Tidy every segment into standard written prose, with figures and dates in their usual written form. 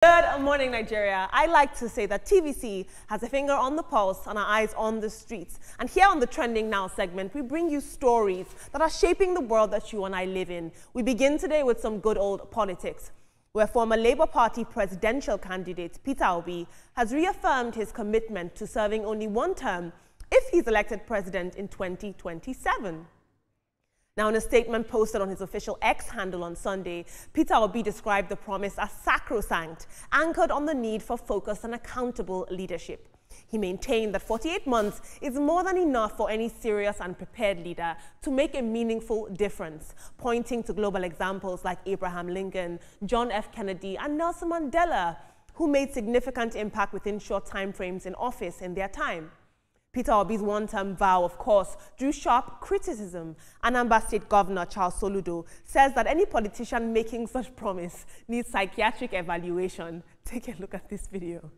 Good morning, Nigeria. I like to say that TVC has a finger on the pulse and our eyes on the streets. And here on the Trending Now segment, we bring you stories that are shaping the world that you and I live in. We begin today with some good old politics, where former Labour Party presidential candidate Peter Obi has reaffirmed his commitment to serving only one term if he's elected president in 2027. Now, in a statement posted on his official X handle on Sunday, Peter Obi described the promise as sacrosanct, anchored on the need for focused and accountable leadership. He maintained that 48 months is more than enough for any serious and prepared leader to make a meaningful difference, pointing to global examples like Abraham Lincoln, John F. Kennedy, and Nelson Mandela, who made significant impact within short time frames in office in their time. Peter Obi's one-term vow, of course, drew sharp criticism. Anambra State Governor Charles Soludo says that any politician making such promise needs psychiatric evaluation. Take a look at this video.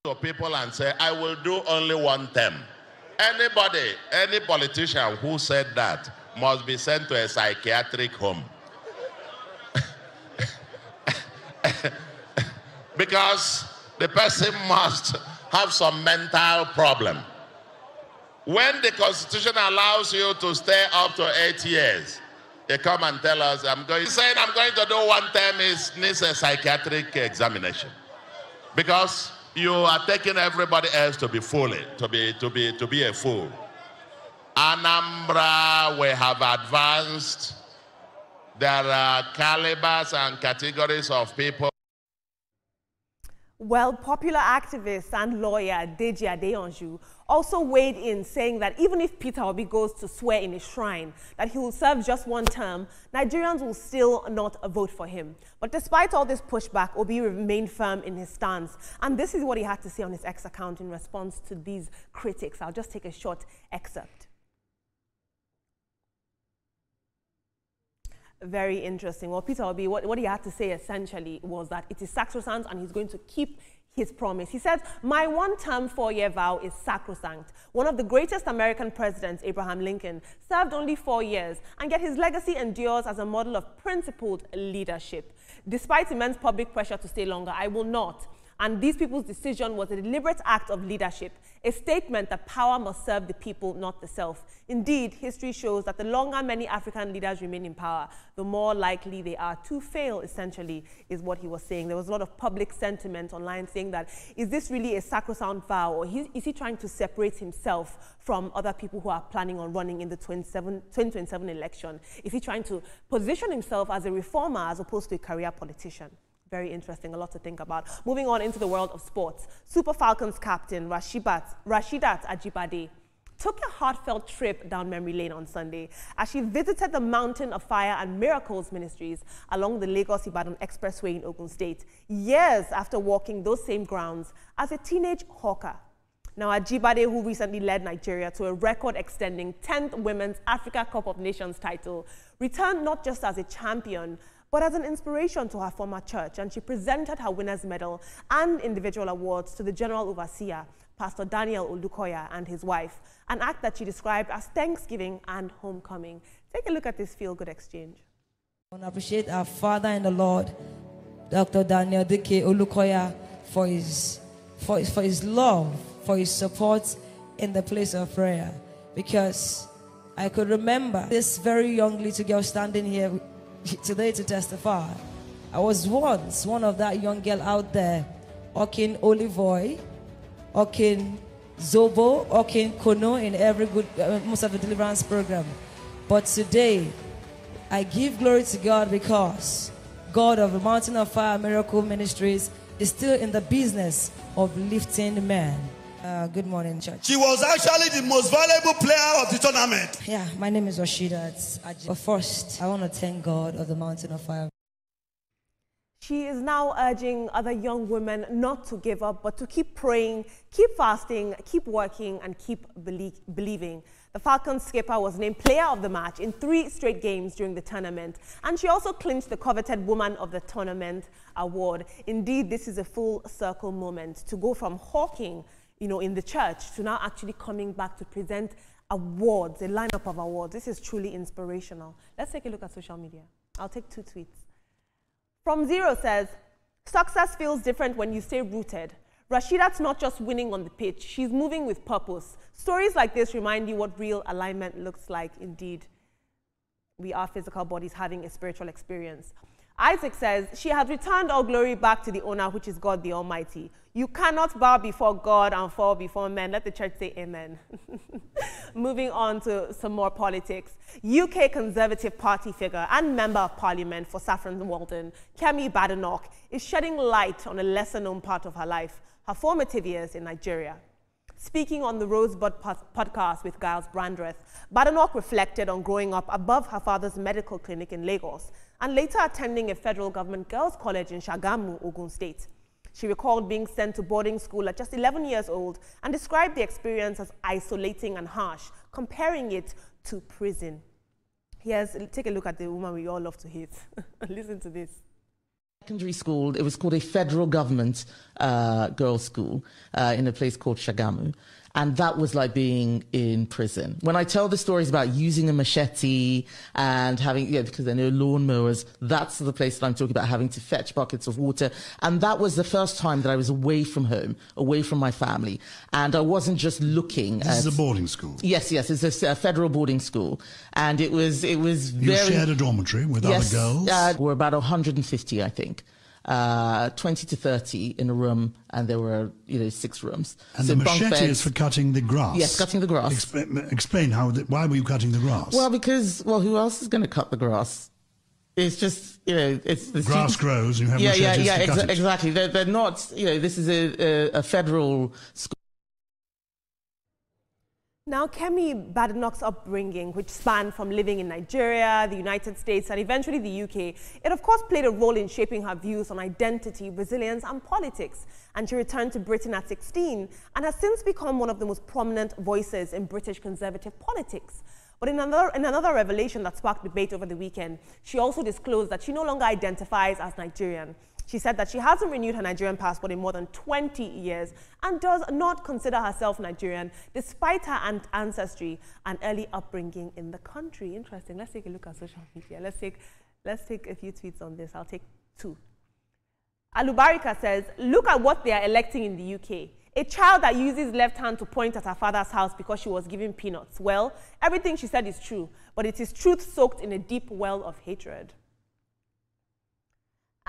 To people and say, I will do only one term. Anybody, any politician who said that must be sent to a psychiatric home. Because the person must have some mental problem. When the Constitution allows you to stay up to 8 years, they come and tell us, saying I'm going to do one term needs a psychiatric examination. Because you are taking everybody else to be foolish, to be a fool. Anambra, we have advanced. There are calibers and categories of people. Well, popular activist and lawyer Deji Adeyanju also weighed in, saying that even if Peter Obi goes to swear in a shrine that he will serve just one term, Nigerians will still not vote for him. But despite all this pushback, Obi remained firm in his stance. And this is what he had to say on his X account in response to these critics. I'll just take a short excerpt. Very interesting. Well, Peter Obi, what he had to say essentially was that it is sacrosanct and he's going to keep his promise. He said, my one-term 4-year vow is sacrosanct. One of the greatest American presidents, Abraham Lincoln, served only 4 years, and yet his legacy endures as a model of principled leadership. Despite immense public pressure to stay longer, I will not. And these people's decision was a deliberate act of leadership, a statement that power must serve the people, not the self. Indeed, history shows that the longer many African leaders remain in power, the more likely they are to fail, essentially, is what he was saying. There was a lot of public sentiment online saying that, is this really a sacrosanct vow, or is he trying to separate himself from other people who are planning on running in the 2027 election? Is he trying to position himself as a reformer as opposed to a career politician? Very interesting, a lot to think about. Moving on into the world of sports, Super Falcons captain Rashidat Ajibade took a heartfelt trip down memory lane on Sunday as she visited the Mountain of Fire and Miracles Ministries along the Lagos-Ibadan Expressway in Ogun State, years after walking those same grounds as a teenage hawker. Now, Ajibade, who recently led Nigeria to a record-extending 10th Women's Africa Cup of Nations title, returned not just as a champion, but as an inspiration to her former church, and she presented her winner's medal and individual awards to the General Overseer, Pastor Daniel Olukoya, and his wife, an act that she described as Thanksgiving and homecoming. Take a look at this feel-good exchange. I want to appreciate our Father in the Lord, Dr. Daniel Dike Olukoya, for his love, for his support in the place of prayer. Because I could remember this very young little girl standing here today to testify. I was once one of that young girl out there, hawking olive oil, hawking zobo, hawking kono in every most of the deliverance program. But today, I give glory to God because God of the Mountain of Fire Miracle Ministries is still in the business of lifting men. Good morning, church. She was actually the most valuable player of the tournament. Yeah, my name is Rashida. But first, I want to thank God of the Mountain of Fire. She is now urging other young women not to give up, but to keep praying, keep fasting, keep working, and keep believing. The Falcons skipper was named player of the match in 3 straight games during the tournament, and she also clinched the coveted Woman of the Tournament award. Indeed, this is a full circle moment to go from hawking, in the church to now actually coming back to present awards, a lineup of awards. This is truly inspirational. Let's take a look at social media. I'll take 2 tweets. From Zero says, success feels different when you stay rooted. Rashidat's not just winning on the pitch, she's moving with purpose. Stories like this remind you what real alignment looks like. Indeed, we are physical bodies having a spiritual experience. Isaac says, she has returned all glory back to the owner, which is God the Almighty. You cannot bow before God and fall before men. Let the church say amen. Moving on to some more politics. UK Conservative Party figure and Member of Parliament for Saffron Walden, Kemi Badenoch, is shedding light on a lesser-known part of her life, her formative years in Nigeria. Speaking on the Rosebud podcast with Giles Brandreth, Badenoch reflected on growing up above her father's medical clinic in Lagos and later attending a federal government girls' college in Shagamu, Ogun State. She recalled being sent to boarding school at just 11 years old and described the experience as isolating and harsh, comparing it to prison. Take a look at the woman we all love to hate. Listen to this. Secondary school, it was called a federal government girls' school in a place called Shagamu. And that was like being in prison. When I tell the stories about using a machete and having, because there are no lawnmowers, that's the place that I'm talking about, having to fetch buckets of water. And that was the first time that I was away from home, away from my family. And I wasn't just looking This is a boarding school? Yes, it's a federal boarding school. And it was very... You shared a dormitory with other girls? We're about 150, I think. 20 to 30 in a room, and there were 6 rooms. And so the machete is for cutting the grass? Yes, cutting the grass. Explain why were you cutting the grass? Well, because, who else is going to cut the grass? It's just, it's the grass grows and you have machetes to cut it. Exactly. They're not, this is a federal school. Now, Kemi Badenoch's upbringing, which spanned from living in Nigeria, the United States, and eventually the UK, it of course played a role in shaping her views on identity, resilience, and politics. And she returned to Britain at 16 and has since become one of the most prominent voices in British conservative politics. But in another revelation that sparked debate over the weekend, she also disclosed that she no longer identifies as Nigerian. She said that she hasn't renewed her Nigerian passport in more than 20 years and does not consider herself Nigerian, despite her ancestry and early upbringing in the country. Interesting. Let's take a look at social media. Let's take a few tweets on this. I'll take 2. Alubarika says, look at what they are electing in the UK. A child that uses left hand to point at her father's house because she was given peanuts. Well, everything she said is true, but it is truth soaked in a deep well of hatred.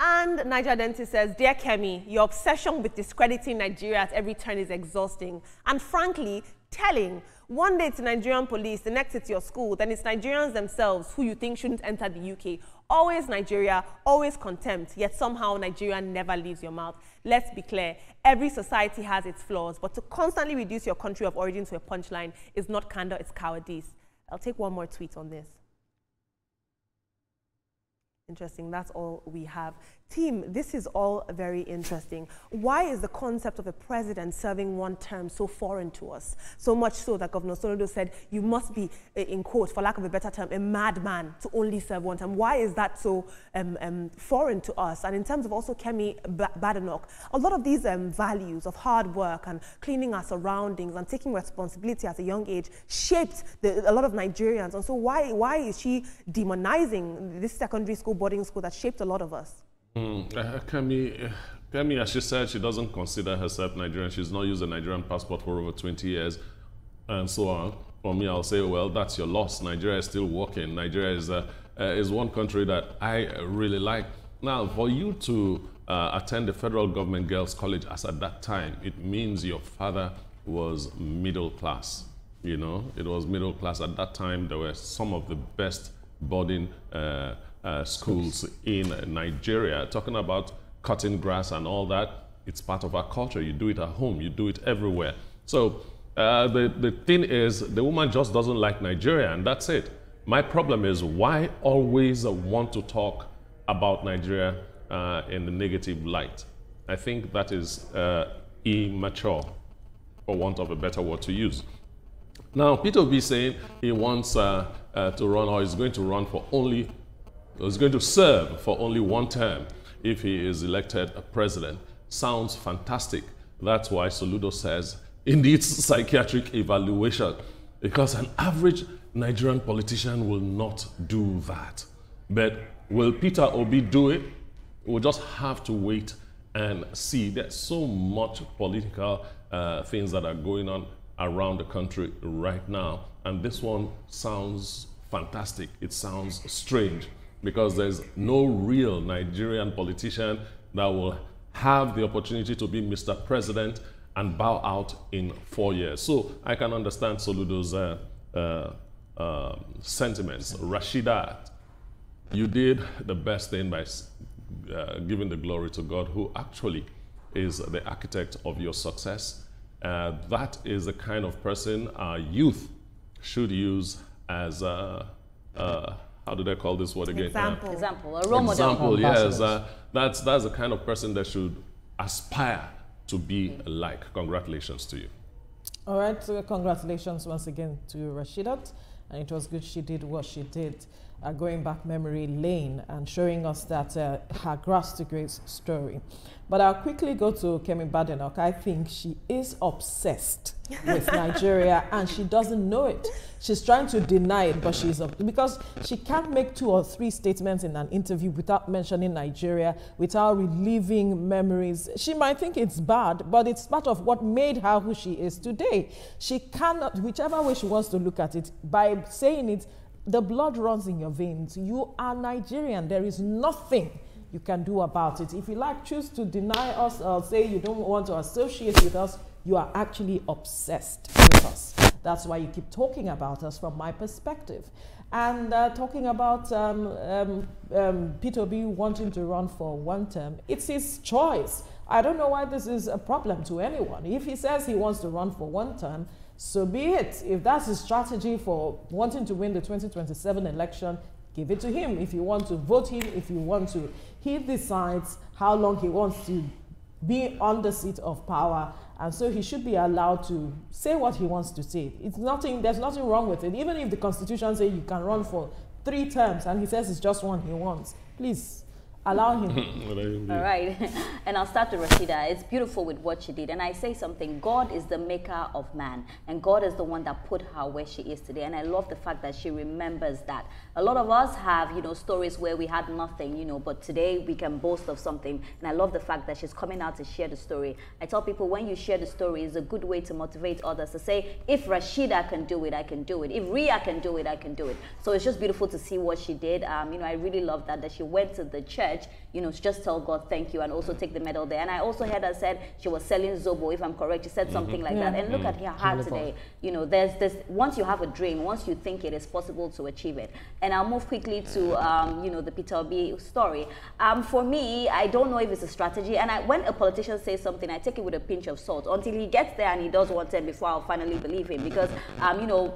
And Niger Dentist says, dear Kemi, your obsession with discrediting Nigeria at every turn is exhausting and frankly telling. One day it's Nigerian police, the next it's your school, then it's Nigerians themselves who you think shouldn't enter the UK. Always Nigeria, always contempt, yet somehow Nigeria never leaves your mouth. Let's be clear, every society has its flaws, but to constantly reduce your country of origin to a punchline is not candor, it's cowardice. I'll take one more tweet on this. Interesting, that's all we have. Team, this is all very interesting. Why is the concept of a president serving one term so foreign to us? So much so that Governor Soludo said, you must be, in quote, for lack of a better term, a madman to only serve one term. Why is that so foreign to us? And in terms of also Kemi Badenoch, a lot of these values of hard work and cleaning our surroundings and taking responsibility at a young age shaped a lot of Nigerians. And so why is she demonizing this secondary school, boarding school that shaped a lot of us? Kemi, as she said, she doesn't consider herself Nigerian. She's not used a Nigerian passport for over 20 years and so on. For me, I'll say, well, that's your loss. Nigeria is still working. Nigeria is one country that I really like. Now, for you to attend the federal government girls' college as at that time, it means your father was middle class. It was middle class. At that time, there were some of the best boarding schools in Nigeria. Talking about cutting grass and all that, it's part of our culture. You do it at home, you do it everywhere. So the thing is, the woman just doesn't like Nigeria, and that's it. My problem is, why always want to talk about Nigeria in the negative light? I think that is immature, for want of a better word to use. Now, Peter will be saying he wants to run, or is going to run for only is going to serve for only one term if he is elected a president. Sounds fantastic. That's why Soludo says it needs psychiatric evaluation, because an average Nigerian politician will not do that. But will Peter Obi do it? We'll just have to wait and see. There's so much political things that are going on around the country right now. And this one sounds fantastic. It sounds strange because there's no real Nigerian politician that will have the opportunity to be Mr. President and bow out in 4 years. So I can understand Soludo's sentiments. Rashida, you did the best thing by giving the glory to God, who actually is the architect of your success. That is the kind of person our youth should use as how do they call this word again? Example, a role model. Example, yes. That's the kind of person that should aspire to be like. Congratulations to you. All right, so congratulations once again to Rashidat. And it was good she did what she did, going back memory lane and showing us that her grass to grace story. But I'll quickly go to Kemi Badenoch. I think she is obsessed with Nigeria and she doesn't know it. She's trying to deny it, but because she can't make 2 or 3 statements in an interview without mentioning Nigeria, without reliving memories. She might think it's bad, but it's part of what made her who she is today. She cannot, whichever way she wants to look at it, by saying it, the blood runs in your veins. You are Nigerian. There is nothing you can do about it. If you choose to deny us or say you don't want to associate with us, you are actually obsessed with us. That's why you keep talking about us from my perspective. And talking about Peter Obi wanting to run for 1 term, it's his choice. I don't know why this is a problem to anyone. If he says he wants to run for 1 term, so be it. If that's his strategy for wanting to win the 2027 election, give it to him. If you want to vote him, if you want to, he decides how long he wants to be on the seat of power. And so he should be allowed to say what he wants to say. There's nothing wrong with it. Even if the Constitution says you can run for 3 terms and he says it's just 1 he wants, please allow him. All right. And I'll start with Rashida. It's beautiful with what she did. And I say something. God is the maker of man. And God is the one that put her where she is today. And I love the fact that she remembers that. A lot of us have, stories where we had nothing, but today we can boast of something. And I love the fact that she's coming out to share the story. I tell people when you share the story, it's a good way to motivate others to say, if Rashida can do it, I can do it. If Ria can do it, I can do it. So it's just beautiful to see what she did. I really love that she went to the church, to just tell God thank you and also take the medal there. And I also heard her said she was selling Zobo, if I'm correct. She said something like that. And look at her heart today. There's this, once you have a dream, once you think it is possible to achieve it. And I'll move quickly to, the Peter Obi story. For me, I don't know if it's a strategy. And when a politician says something, I take it with a pinch of salt until he gets there and he does 1 term before I'll finally believe him. Because,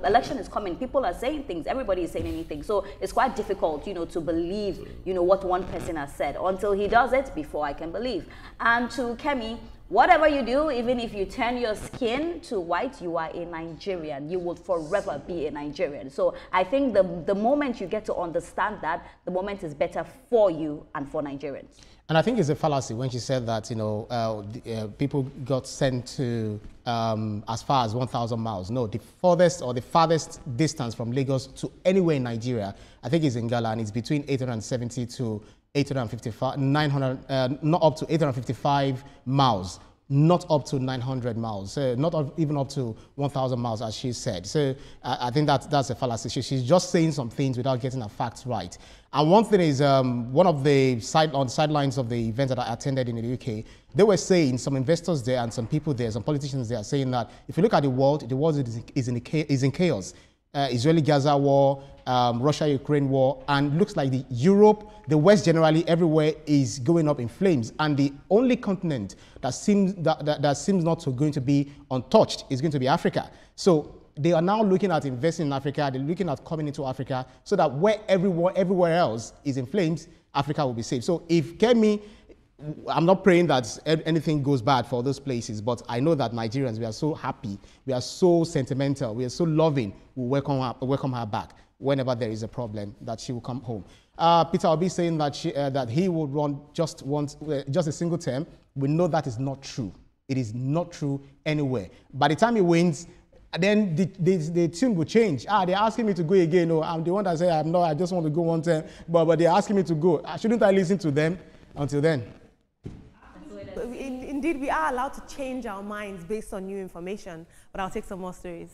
election is coming. People are saying things. Everybody is saying anything. So it's quite difficult, to believe, what one person has said until he does it before I can believe. And to Kemi, whatever you do, even if you turn your skin to white, you are a Nigerian. You will forever be a Nigerian. So I think the moment you get to understand that, the moment is better for you and for Nigerians. And I think it's a fallacy when she said that, people got sent to as far as 1,000 miles. No, the furthest or the farthest distance from Lagos to anywhere in Nigeria, I think is in Gala, and it's between 870 to 855, 900, not up to 855 miles, not up to 900 miles, so not even up to 1,000 miles, as she said. So I think that's a fallacy. She's just saying some things without getting the facts right. And one thing is, one of the sidelines of the event that I attended in the UK, they were saying, some investors there and some people there, some politicians there, saying that if you look at the world is in chaos. Israeli-Gaza war, Russia-Ukraine war, and looks like Europe, the West generally, everywhere is going up in flames. And the only continent that seems not to going to be untouched is going to be Africa. So they are now looking at investing in Africa. They're looking at coming into Africa so that where everywhere else is in flames, Africa will be safe. So if Kemi, I'm not praying that anything goes bad for those places, but I know that Nigerians, we are so happy, we are so sentimental, we are so loving, we welcome her back whenever there is a problem, that she will come home. Peter Obi saying that that he would run just a single term. We know that is not true. It is not true anywhere. By the time he wins, then the tune will change. They're asking me to go again. No, I'm the one that said I'm not. I just want to go 1 term, but they're asking me to go. Shouldn't I listen to them? Until then. Indeed, we are allowed to change our minds based on new information, but I'll take some more stories.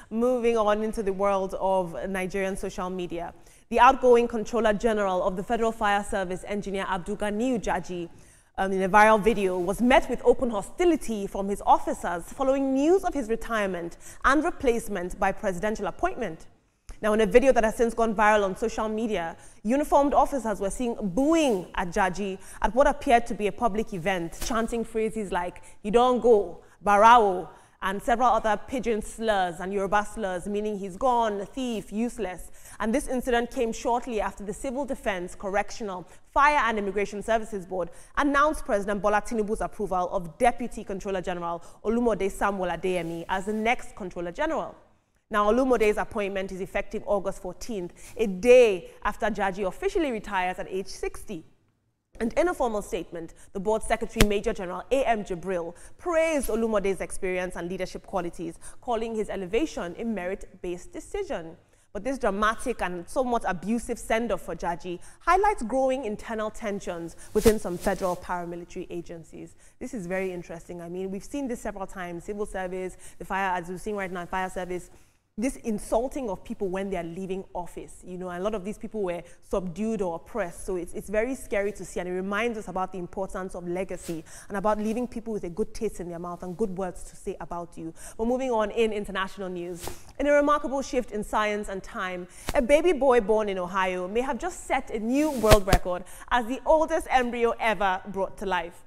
Moving on into the world of Nigerian social media. The outgoing Controller General of the Federal Fire Service, Engineer Abdulganiyu Jaji, in a viral video, was met with open hostility from his officers following news of his retirement and replacement by presidential appointment. Now, in a video that has since gone viral on social media, uniformed officers were seen booing at Jaji at what appeared to be a public event, chanting phrases like, "You don't go," "Barao," and several other pidgin slurs and Yoruba slurs, meaning he's gone, thief, useless. And this incident came shortly after the Civil Defense, Correctional, Fire and Immigration Services Board announced President Bola Tinubu's approval of Deputy Controller General Olumode Samuel Adeyemi as the next Controller General. Now, Olumode's appointment is effective August 14th, a day after Jaji officially retires at age 60. And in a formal statement, the board secretary, Major General A.M. Jibril, praised Olumode's experience and leadership qualities, calling his elevation a merit-based decision. But this dramatic and somewhat abusive send-off for Jaji highlights growing internal tensions within some federal paramilitary agencies. This is very interesting. I mean, we've seen this several times. Civil service, the fire, as we're seeing right now, fire service, this insulting of people when they are leaving office, you know, and a lot of these people were subdued or oppressed. So it's very scary to see, and it reminds us about the importance of legacy and about leaving people with a good taste in their mouth and good words to say about you. But moving on in international news, in a remarkable shift in science and time, a baby boy born in Ohio may have just set a new world record as the oldest embryo ever brought to life.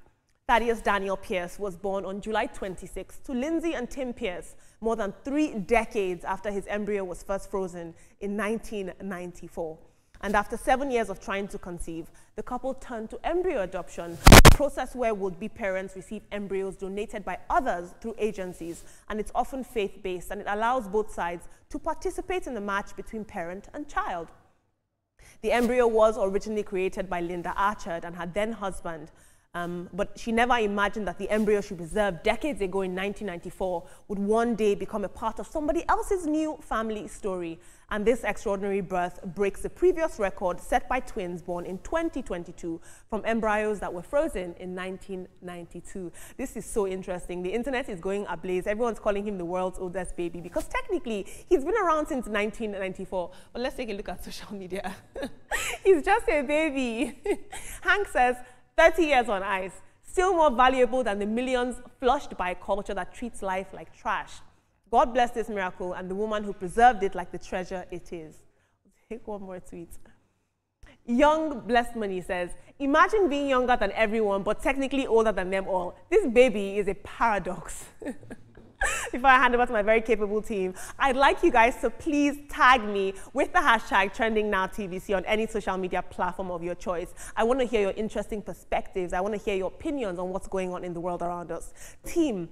Thaddeus Daniel Pierce was born on July 26 to Lindsay and Tim Pierce, more than 3 decades after his embryo was first frozen in 1994. And after 7 years of trying to conceive, the couple turned to embryo adoption, a process where would-be parents receive embryos donated by others through agencies, and it's often faith-based, and it allows both sides to participate in the match between parent and child. The embryo was originally created by Linda Archard and her then-husband, but she never imagined that the embryo she preserved decades ago in 1994 would one day become a part of somebody else's new family story. And this extraordinary birth breaks the previous record set by twins born in 2022 from embryos that were frozen in 1992. This is so interesting. The internet is going ablaze. Everyone's calling him the world's oldest baby because technically he's been around since 1994. But let's take a look at social media. He's just a baby. Hank says, 30 years on ice, still more valuable than the millions flushed by a culture that treats life like trash. God bless this miracle and the woman who preserved it like the treasure it is. Take one more tweet. Young Blessed Money says, imagine being younger than everyone, but technically older than them all. This baby is a paradox. Before I hand over to my very capable team, I'd like you guys to please tag me with the hashtag TrendingNowTVC on any social media platform of your choice. I want to hear your interesting perspectives. I want to hear your opinions on what's going on in the world around us. Team,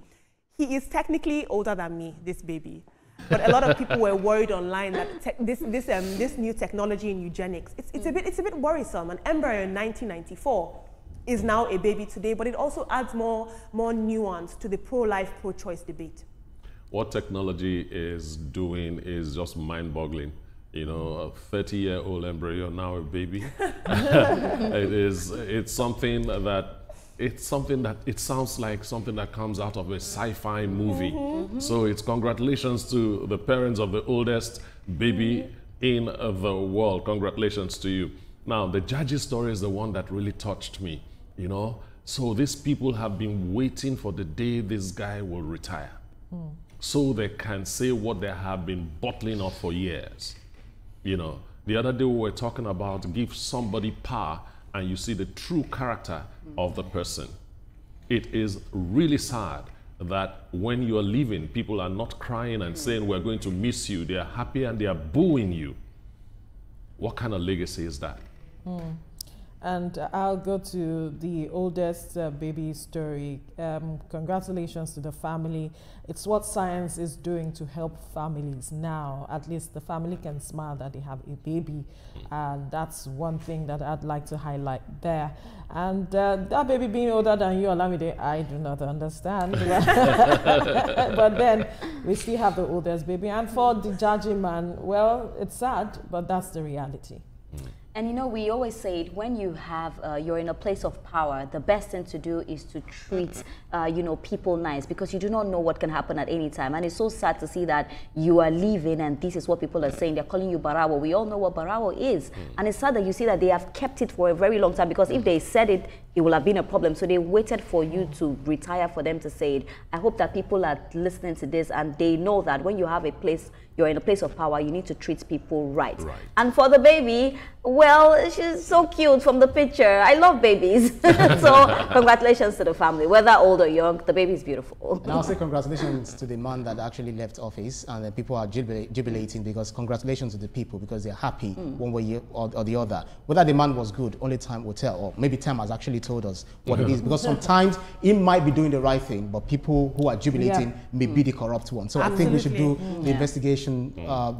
he is technically older than me, this baby. But a lot of people were worried online that this new technology in eugenics, it's a bit worrisome. An embryo in 1994 is now a baby today, but it also adds more nuance to the pro-life, pro-choice debate. What technology is doing is just mind-boggling. You know, a 30-year-old embryo, now a baby. It's something that it sounds like something that comes out of a sci-fi movie. Mm-hmm. So it's congratulations to the parents of the oldest baby in the world. Congratulations to you. Now, the Jaji story is the one that really touched me. You know, so these people have been waiting for the day this guy will retire, so they can say what they have been bottling up for years. You know, the other day we were talking about give somebody power and you see the true character of the person. It is really sad that when you are leaving, people are not crying and saying we're going to miss you. They are happy and they are booing you. What kind of legacy is that? And I'll go to the oldest baby story. Congratulations to the family. It's what science is doing to help families now. At least the family can smile that they have a baby. And that's one thing that I'd like to highlight there. And that baby being older than you, Olamide, I do not understand. But then we still have the oldest baby. And for the Jaji man, well, it's sad, but that's the reality. And you know, we always say it, when you have, you're in a place of power, the best thing to do is to treat, you know, people nice, because you do not know what can happen at any time. And it's so sad to see that you are leaving and this is what people are saying. They're calling you Barawo. We all know what Barawo is. And it's sad that you see that they have kept it for a very long time, because if they said it, it will have been a problem. So they waited for you to retire for them to say it. I hope that people are listening to this and they know that when you have a place, you're in a place of power, you need to treat people right. And for the baby, well, she's so cute from the picture. I love babies. So congratulations to the family. Whether old or young, the baby is beautiful. And I'll say congratulations to the man that actually left office, and the people are jubilating, because congratulations to the people, because they're happy one way or the other. Whether the man was good, only time will tell, or maybe time has actually told us what it is, because sometimes he might be doing the right thing, but people who are jubilating may be the corrupt one. So I think we should do the investigation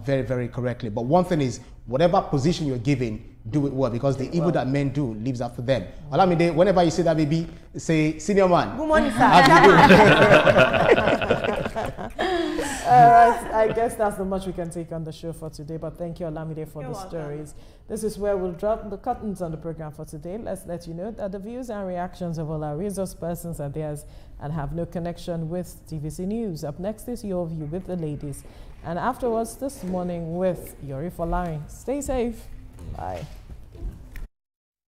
very, very correctly. But one thing is, whatever position you're given, do it well, because the evil that men do lives after them. Olamide, whenever you see that baby, say, senior man. Good morning, sir. I guess that's the much we can take on the show for today, but thank you, Olamide, for the stories. This is where we'll drop the curtains on the program for today. Let's let you know that the views and reactions of all our resource persons are theirs and have no connection with TVC News. Up next is Your View with the ladies, and afterwards this morning with Yori Folarin. Stay safe. Bye.